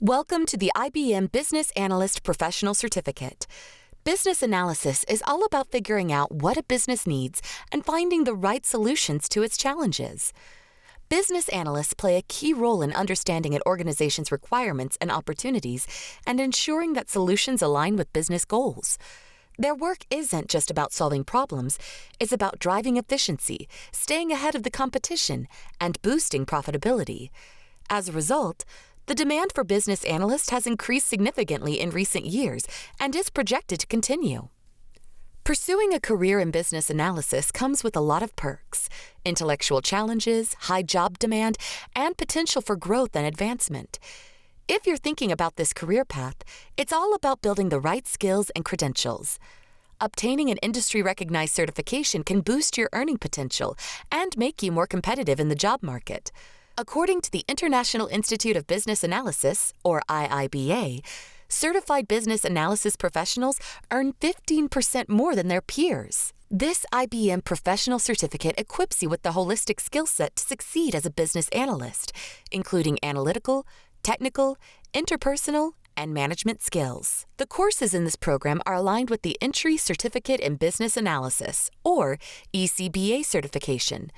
Welcome to the IBM Business Analyst Professional Certificate. Business analysis is all about figuring out what a business needs and finding the right solutions to its challenges. Business analysts play a key role in understanding an organization's requirements and opportunities and ensuring that solutions align with business goals. Their work isn't just about solving problems, it's about driving efficiency, staying ahead of the competition, and boosting profitability. As a result, the demand for business analysts has increased significantly in recent years and is projected to continue. Pursuing a career in business analysis comes with a lot of perks: intellectual challenges, high job demand, and potential for growth and advancement. If you're thinking about this career path, it's all about building the right skills and credentials. Obtaining an industry-recognized certification can boost your earning potential and make you more competitive in the job market. According to the International Institute of Business Analysis, or IIBA, certified business analysis professionals earn 15% more than their peers. This IBM professional certificate equips you with the holistic skill set to succeed as a business analyst, including analytical, technical, interpersonal, and management skills. The courses in this program are aligned with the Entry Certificate in Business Analysis, or ECBA certification.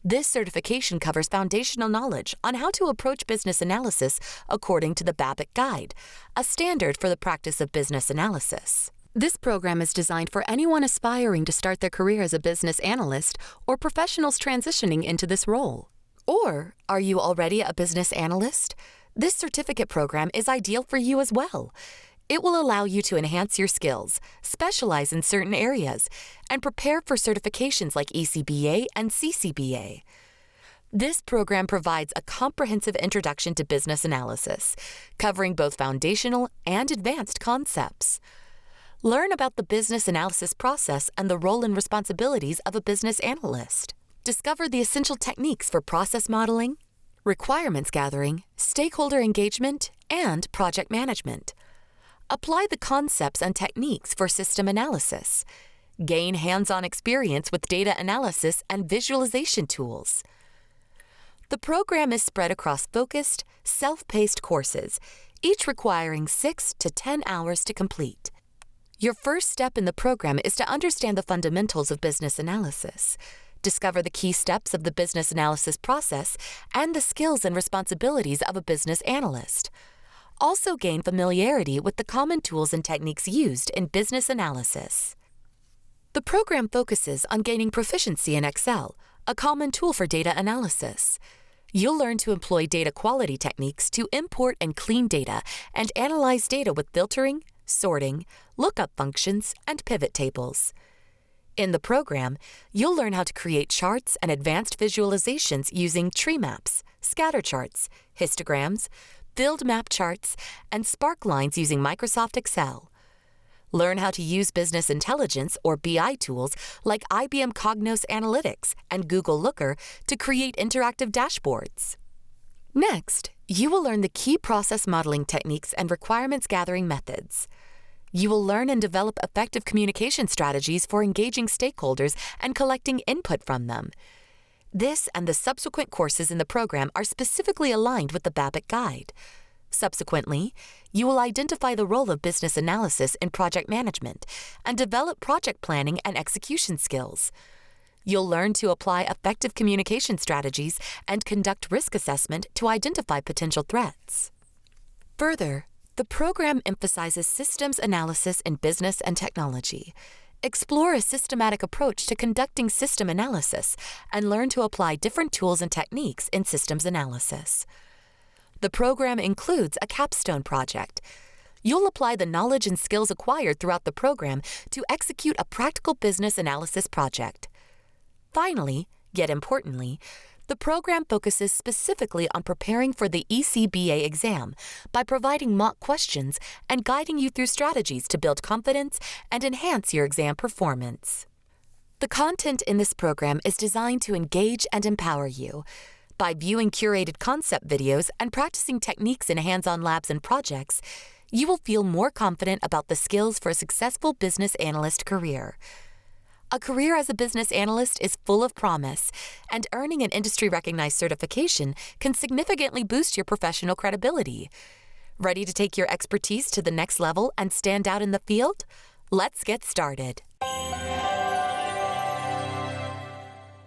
This certification covers foundational knowledge on how to approach business analysis according to the Babbitt Guide, a standard for the practice of business analysis. This program is designed for anyone aspiring to start their career as a business analyst or professionals transitioning into this role. Or, are you already a business analyst? This certificate program is ideal for you as well. It will allow you to enhance your skills, specialize in certain areas, and prepare for certifications like ECBA and CCBA. This program provides a comprehensive introduction to business analysis, covering both foundational and advanced concepts. Learn about the business analysis process and the role and responsibilities of a business analyst. Discover the essential techniques for process modeling, requirements gathering, stakeholder engagement, and project management. Apply the concepts and techniques for system analysis. Gain hands-on experience with data analysis and visualization tools. The program is spread across focused, self-paced courses, each requiring 6 to 10 hours to complete. Your first step in the program is to understand the fundamentals of business analysis. Discover the key steps of the business analysis process and the skills and responsibilities of a business analyst. Also gain familiarity with the common tools and techniques used in business analysis. The program focuses on gaining proficiency in Excel, a common tool for data analysis. You'll learn to employ data quality techniques to import and clean data and analyze data with filtering, sorting, lookup functions, and pivot tables. In the program, you'll learn how to create charts and advanced visualizations using tree maps, scatter charts, histograms, build map charts, and spark lines using Microsoft Excel. Learn how to use business intelligence or BI tools like IBM Cognos Analytics and Google Looker to create interactive dashboards. Next, you will learn the key process modeling techniques and requirements gathering methods. You will learn and develop effective communication strategies for engaging stakeholders and collecting input from them. This and the subsequent courses in the program are specifically aligned with the Babbitt Guide. Subsequently, you will identify the role of business analysis in project management and develop project planning and execution skills. You'll learn to apply effective communication strategies and conduct risk assessment to identify potential threats. Further, the program emphasizes systems analysis in business and technology. Explore a systematic approach to conducting system analysis and learn to apply different tools and techniques in systems analysis. The program includes a capstone project. You'll apply the knowledge and skills acquired throughout the program to execute a practical business analysis project. Finally, yet importantly, the program focuses specifically on preparing for the ECBA exam by providing mock questions and guiding you through strategies to build confidence and enhance your exam performance. The content in this program is designed to engage and empower you. By viewing curated concept videos and practicing techniques in hands-on labs and projects, you will feel more confident about the skills for a successful business analyst career. A career as a business analyst is full of promise, and earning an industry-recognized certification can significantly boost your professional credibility. Ready to take your expertise to the next level and stand out in the field? Let's get started.